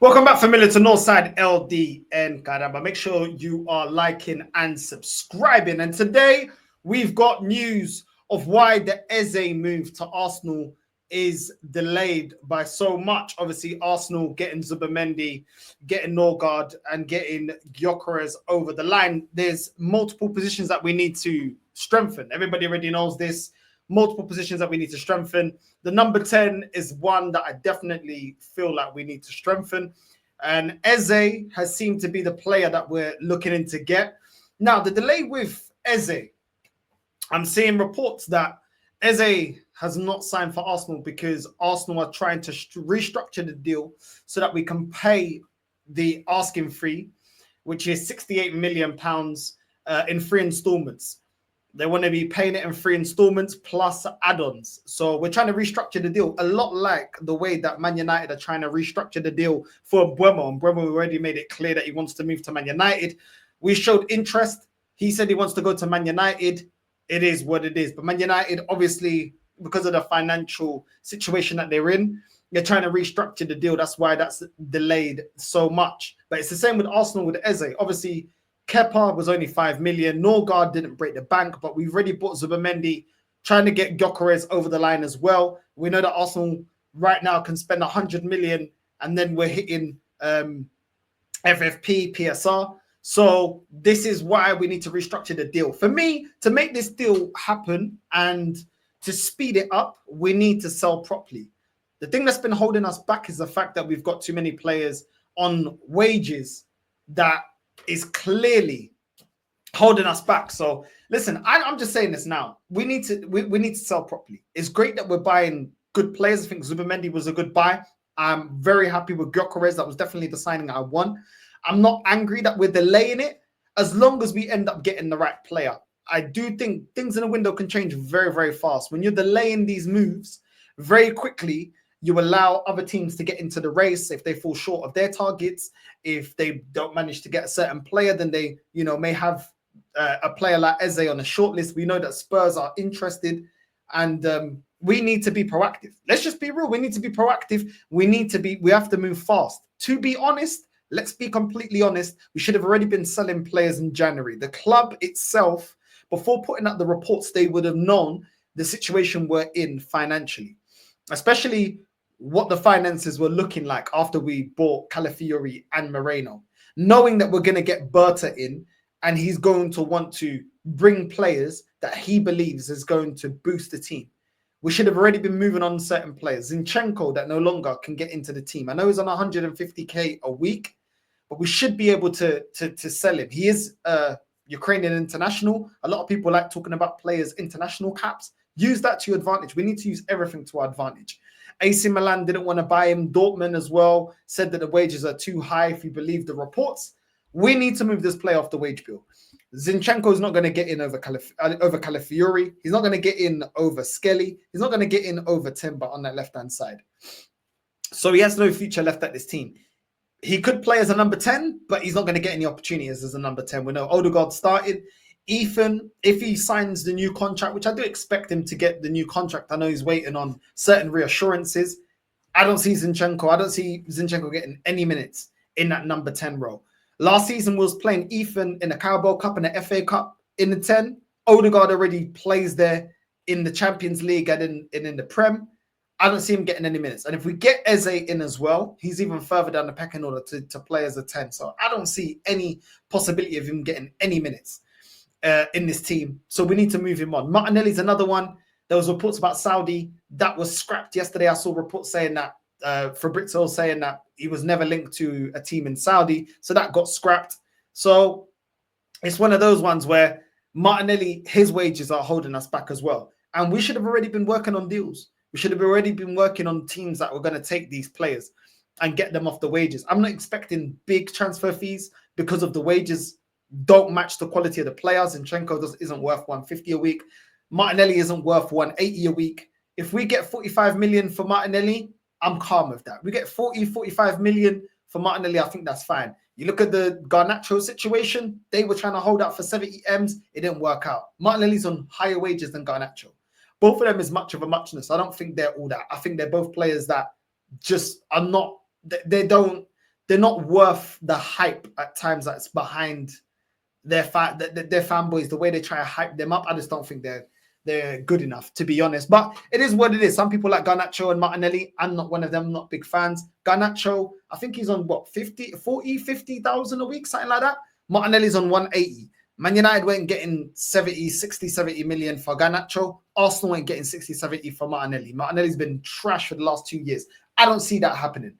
Welcome back, familiar, to Northside LDN. Caramba. Make sure you are liking and subscribing. And today we've got news of why the Eze move to Arsenal is delayed by so much. Obviously, Arsenal getting Zubimendi, getting Norgard, and getting Gyökeres over the line. There's multiple positions that we need to strengthen. Everybody already knows this. Multiple positions that we need to strengthen. The number 10 is one that I definitely feel like we need to strengthen. And Eze has seemed to be the player that we're looking in to get. Now, the delay with Eze, I'm seeing reports that Eze has not signed for Arsenal because Arsenal are trying to restructure the deal so that we can pay the asking fee, which is £68 million in 3 installments. They want to be paying it in 3 installments plus add-ons. So we're trying to restructure the deal a lot like the way that Man United are trying to restructure the deal for Mbeumo. And Mbeumo already made it clear that he wants to move to Man United. We showed interest. He said he wants to go to Man United. It is what it is. But Man United, obviously, because of the financial situation that they're in, they're trying to restructure the deal. That's why that's delayed so much. But it's the same with Arsenal with Eze. Obviously, Kepa was only 5 million. Norgard didn't break the bank, but we've already bought Zubimendi, trying to get Gyökeres over the line as well. We know that Arsenal right now can spend 100 million, and then we're hitting FFP, PSR. So this is why we need to restructure the deal. For me, to make this deal happen and to speed it up, we need to sell properly. The thing that's been holding us back is the fact that we've got too many players on wages that is clearly holding us back. So listen, I'm just saying this now. We need to sell properly. It's great that we're buying good players. I think Zubimendi was a good buy. I'm very happy with Gyökeres. That was definitely the signing I won. I'm not angry that we're delaying it as long as we end up getting the right player. I do think things in the window can change very, very fast. When you're delaying these moves very quickly, you allow other teams to get into the race. If they fall short of their targets, if they don't manage to get a certain player, then they, may have a player like Eze on a short list. We know that Spurs are interested, and we need to be proactive. Let's just be real. We need to be proactive. We have to move fast. To be honest, let's be completely honest. We should have already been selling players in January. The club itself, before putting out the reports, they would have known the situation we're in financially, especially what the finances were looking like after we bought Calafiori and Moreno, knowing that we're going to get Berta in and he's going to want to bring players that he believes is going to boost the team. We should have already been moving on certain players. Zinchenko, that no longer can get into the team. I know he's on 150k a week, but we should be able to sell him. He is Ukrainian international. A lot of people like talking about players' international caps. Use that to your advantage. We need to use everything to our advantage. AC Milan didn't want to buy him. Dortmund as well said that the wages are too high if you believe the reports. We need to move this player off the wage bill. Zinchenko is not going to get in over Calafiori. He's not going to get in over Skelly. He's not going to get in over Timber on that left-hand side. So he has no future left at this team. He could play as a number 10, but he's not going to get any opportunities as a number 10. We know Odegaard started. Ethan, if he signs the new contract, which I do expect him to get the new contract, I know he's waiting on certain reassurances. I don't see Zinchenko getting any minutes in that number 10 role. Last season was playing Ethan in the Carabao Cup and the FA Cup in the 10. Odegaard already plays there in the Champions League and in the Prem. I don't see him getting any minutes. And if we get Eze in as well, he's even further down the pecking order to play as a 10. So I don't see any possibility of him getting any minutes in this team. So we need to move him on. Martinelli's another one. There was reports about Saudi. That was scrapped yesterday. I saw reports saying that Fabrizio saying that he was never linked to a team in Saudi. So that got scrapped. So it's one of those ones where Martinelli, his wages are holding us back as well. And we should have already been working on deals. We should have already been working on teams that were going to take these players and get them off the wages. I'm not expecting big transfer fees because of the wages don't match the quality of the players. Zinchenko isn't worth 150 a week. Martinelli isn't worth 180 a week. If we get 45 million for Martinelli, I'm calm with that. We get 45 million for Martinelli, I think that's fine. You look at the Garnacho situation, they were trying to hold out for 70 M's. It didn't work out. Martinelli's on higher wages than Garnacho. Both of them is much of a muchness. I don't think they're all that. I think they're both players that just are not, they don't they're not worth the hype at times that's behind their fanboys, the way they try to hype them up. I just don't think they're good enough, to be honest. But it is what it is. Some people like Garnacho and Martinelli. I'm not one of them, not big fans. Garnacho, I think he's on what, 50,000 a week, something like that. Martinelli's on 180. Man United weren't getting 70 million for Garnacho. Arsenal weren't getting 60, 70 for Martinelli. Martinelli's been trash for the last 2 years. I don't see that happening.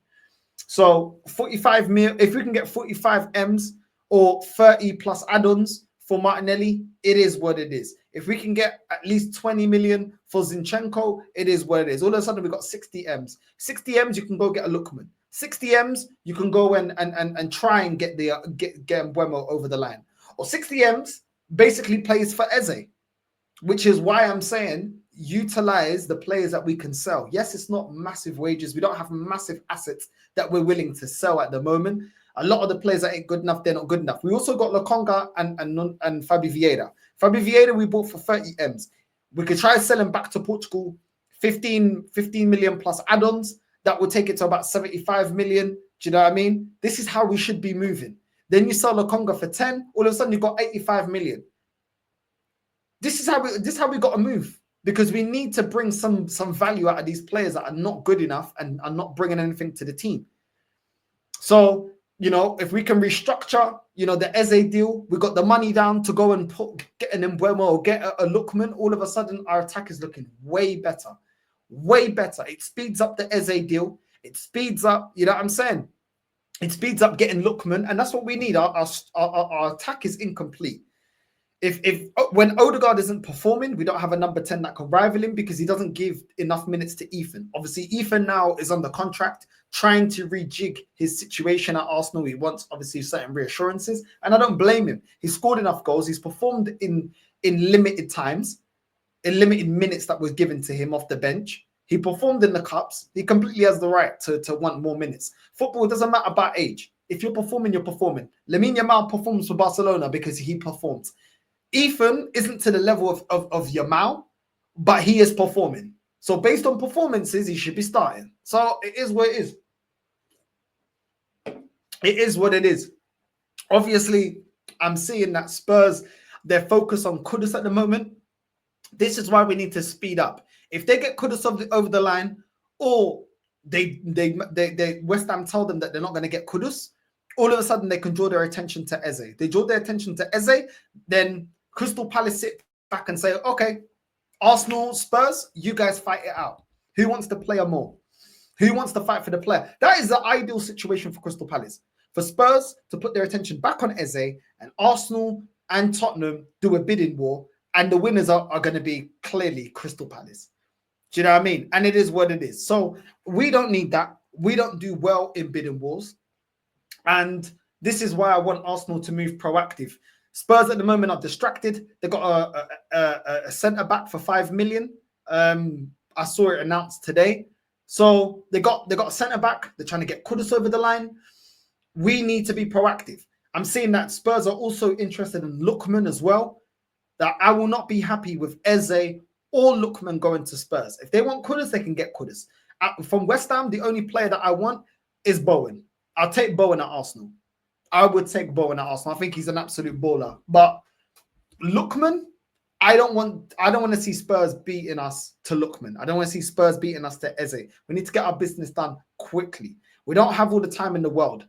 So 45 mil, if we can get 45 M's or 30 plus add-ons for Martinelli, it is what it is. If we can get at least 20 million for Zinchenko, it is what it is. All of a sudden, we've got 60 M's. 60 M's, you can go get a Lookman. 60 M's, you can go and try and get Mbeumo over the line. Or 60 M's basically plays for Eze, which is why I'm saying utilize the players that we can sell. Yes, it's not massive wages. We don't have massive assets that we're willing to sell at the moment. A lot of the players that ain't good enough, they're not good enough. We also got Lokonga and Fabi Vieira. Fabi Vieira we bought for 30 M's. We could try to sell him back to Portugal, 15 million plus add-ons. That would take it to about 75 million. Do you know what I mean? This is how we should be moving. Then you sell Lokonga for 10. All of a sudden, you've got 85 million. This is how we got to move, because we need to bring some value out of these players that are not good enough and are not bringing anything to the team. So, you know, if we can restructure, you know, the Eze deal, we got the money down to go and get an Mbeumo or get a Lookman. All of a sudden, our attack is looking way better. Way better. It speeds up the Eze deal. It speeds up, you know what I'm saying? It speeds up getting Lookman, and that's what we need. Our attack is incomplete. When Odegaard isn't performing, we don't have a number 10 that can rival him, because he doesn't give enough minutes to Ethan. Obviously, Ethan now is under contract, trying to rejig his situation at Arsenal. He wants, obviously, certain reassurances, and I don't blame him. He's scored enough goals. He's performed in limited times, in limited minutes that was given to him off the bench. He performed in the cups. He completely has the right to want more minutes. Football doesn't matter about age. If you're performing, you're performing. Lamine Yamal performs for Barcelona because he performs. Ethan isn't to the level of Yamal, but he is performing. So based on performances, he should be starting. So it is what it is. It is what it is. Obviously, I'm seeing that Spurs, they're focused on Kudus at the moment. This is why we need to speed up. If they get Kudus over the line, or they West Ham tell them that they're not going to get Kudus, all of a sudden they can draw their attention to Eze. They draw their attention to Eze, then Crystal Palace sit back and say, okay, Arsenal, Spurs, you guys fight it out. Who wants the player more? Who wants to fight for the player? That is the ideal situation for Crystal Palace. For Spurs to put their attention back on Eze, and Arsenal and Tottenham do a bidding war, and the winners are going to be clearly Crystal Palace. Do you know what I mean? And it is what it is. So we don't need that. We don't do well in bidding wars. And this is why I want Arsenal to move proactive. Spurs at the moment are distracted. They got a centre back for 5 million. I saw it announced today. So they got a centre back. They're trying to get Kudus over the line. We need to be proactive. I'm seeing that Spurs are also interested in Lookman as well. That I will not be happy with Eze or Lookman going to Spurs. If they want Kudus, they can get Kudus. From West Ham, the only player that I want is Bowen. I'll take Bowen at Arsenal. I would take Bowen at Arsenal. I think he's an absolute baller. But Lookman, I don't want to see Spurs beating us to Lookman. I don't want to see Spurs beating us to Eze. We need to get our business done quickly. We don't have all the time in the world.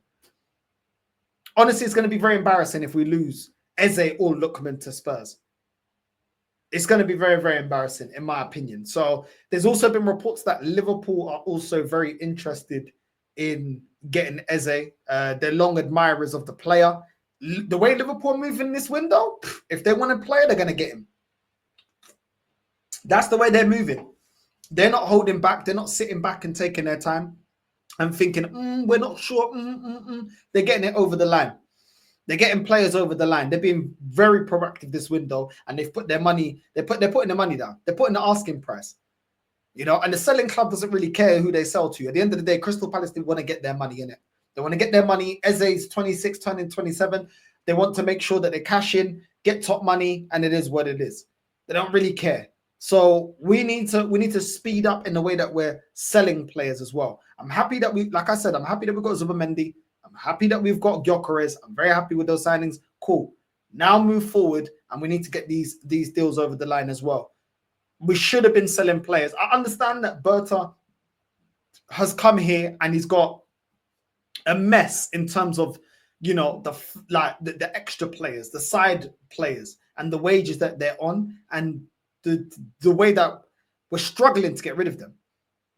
Honestly, it's going to be very embarrassing if we lose Eze or Lookman to Spurs. It's going to be very, very embarrassing, in my opinion. So there's also been reports that Liverpool are also very interested in getting Eze. They're long admirers of the player. The way Liverpool move in this window, if they want to play, they're going to get him. That's the way they're moving. They're not holding back. They're not sitting back and taking their time and thinking, we're not sure. They're getting it over the line. They're getting players over the line. They're being very proactive this window, and they've put their money. They're putting the money down. They're putting the asking price. You know, and the selling club doesn't really care who they sell to. At the end of the day, Crystal Palace, they want to get their money in it. They want to get their money. Eze's 26, turning 27. They want to make sure that they cash in, get top money, and it is what it is. They don't really care. So we need to speed up in the way that we're selling players as well. I'm happy that like I said, I'm happy that we got Zubimendi. I'm I'm happy that we've got Gyökeres. I'm very happy with those signings. Cool. Now move forward, and we need to get these deals over the line as well. We should have been selling players. I understand that Berta has come here and he's got a mess in terms of, you know, the extra players, the side players, and the wages that they're on, and the way that we're struggling to get rid of them.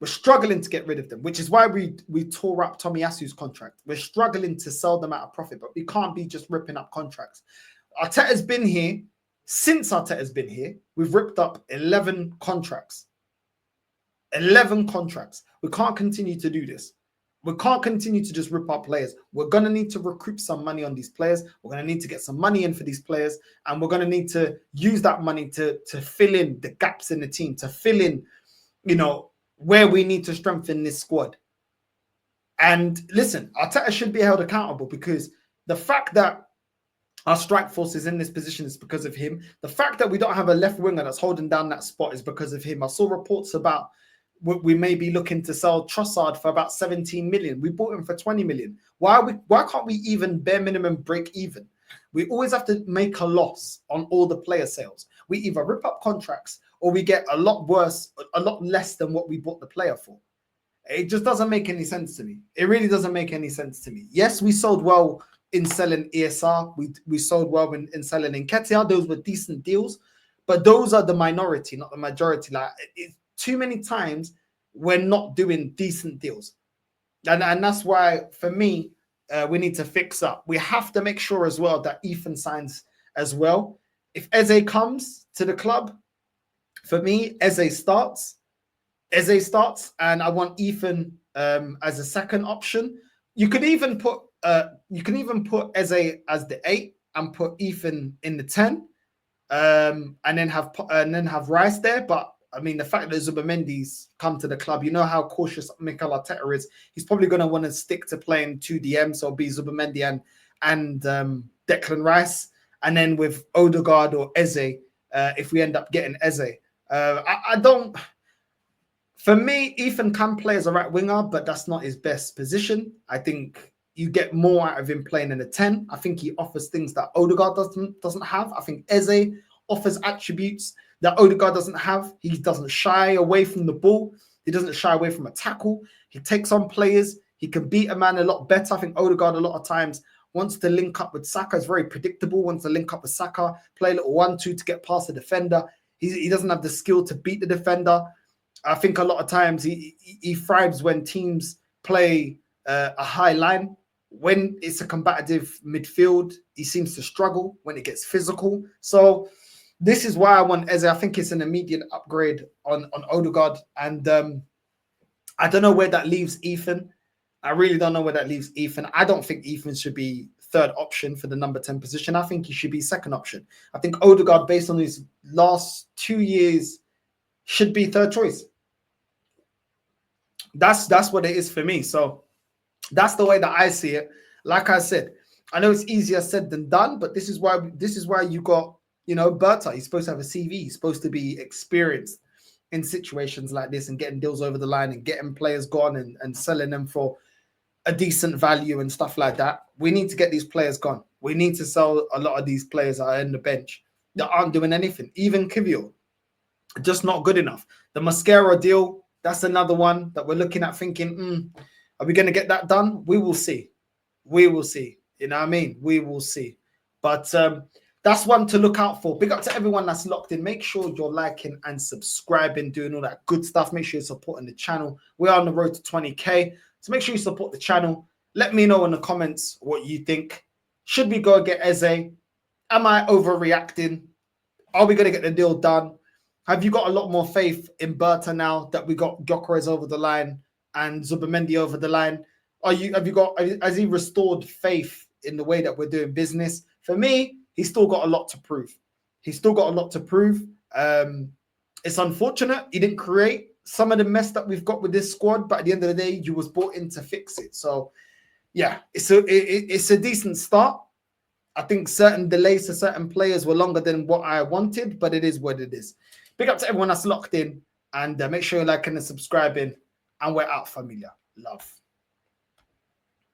We're struggling to get rid of them, which is why we tore up Tomiyasu's contract. We're struggling to sell them at a profit, but we can't be just ripping up contracts. Arteta's been here. Since Arteta's been here, we've ripped up 11 contracts. 11 contracts. We can't continue to do this. We can't continue to just rip up players. We're going to need to recoup some money on these players. We're going to need to get some money in for these players. And we're going to need to use that money to fill in the gaps in the team, to fill in, you know, where we need to strengthen this squad. And listen, Arteta should be held accountable, because the fact that our strike force is in this position is because of him. The fact that we don't have a left winger that's holding down that spot is because of him. I saw reports about we may be looking to sell Trossard for about 17 million. We bought him for 20 million. Why can't we even bare minimum break even? We always have to make a loss on all the player sales. We either rip up contracts or we get a lot worse, a lot less than what we bought the player for. It just doesn't make any sense to me. It really doesn't make any sense to me. Yes, we sold well in selling ESR. We sold well in selling Nketiah. Those were decent deals, but those are the minority, not the majority. Like, too many times we're not doing decent deals, and that's why for me we need to fix up. We have to make sure as well that Ethan signs as well. If Eze comes to the club, for me Eze starts, and I want Ethan as a second option. You could even put Eze as the 8 and put Ethan in the 10, and then have Rice there. But I mean, the fact that Zubimendi's come to the club, you know how cautious Mikel Arteta is. He's probably going to want to stick to playing 2 DMs, so be Zubimendi and Declan Rice, and then with Odegaard or Eze, if we end up getting Eze. I don't. For me, Ethan can play as a right winger, but that's not his best position. I think you get more out of him playing in a 10. I think he offers things that Odegaard doesn't have. I think Eze offers attributes that Odegaard doesn't have. He doesn't shy away from the ball. He doesn't shy away from a tackle. He takes on players. He can beat a man a lot better. I think Odegaard a lot of times wants to link up with Saka. It's very predictable. Wants to link up with Saka, play a little 1-2 to get past the defender. He doesn't have the skill to beat the defender. I think a lot of times he thrives when teams play a high line. When it's a combative midfield, he seems to struggle when it gets physical. So this is why I want Eze. I think it's an immediate upgrade on Odegaard. And I don't know where that leaves Ethan. I really don't know where that leaves Ethan. I don't think Ethan should be third option for the number 10 position. I think he should be second option. I think Odegaard, based on his last 2 years, should be third choice. That's what it is for me. So that's the way that I see it. Like I said, I know it's easier said than done, but this is why you got, you know, Berta. He's supposed to have a CV. He's supposed to be experienced in situations like this and getting deals over the line and getting players gone and selling them for a decent value and stuff like that. We need to get these players gone. We need to sell a lot of these players that are in the bench that aren't doing anything. Even Kivior, just not good enough. The Mascara deal, that's another one that we're looking at thinking, are we going to get that done? We will see. We will see. You know what I mean? We will see. But that's one to look out for. Big up to everyone that's locked in. Make sure you're liking and subscribing, doing all that good stuff. Make sure you're supporting the channel. We're on the road to 20K. So make sure you support the channel. Let me know in the comments what you think. Should we go get Eze? Am I overreacting? Are we going to get the deal done? Have you got a lot more faith in Berta now that we got Gyökeres over the line and Zubimendi over the line? Has he restored faith in the way that we're doing business? For me, he's still got a lot to prove. He's still got a lot to prove. It's unfortunate he didn't create some of the mess that we've got with this squad, but at the end of the day, you was brought in to fix it. So, yeah, it's a decent start. I think certain delays to certain players were longer than what I wanted, but it is what it is. Big up to everyone that's locked in, and make sure you're liking and subscribing, and we're out, familia. Love.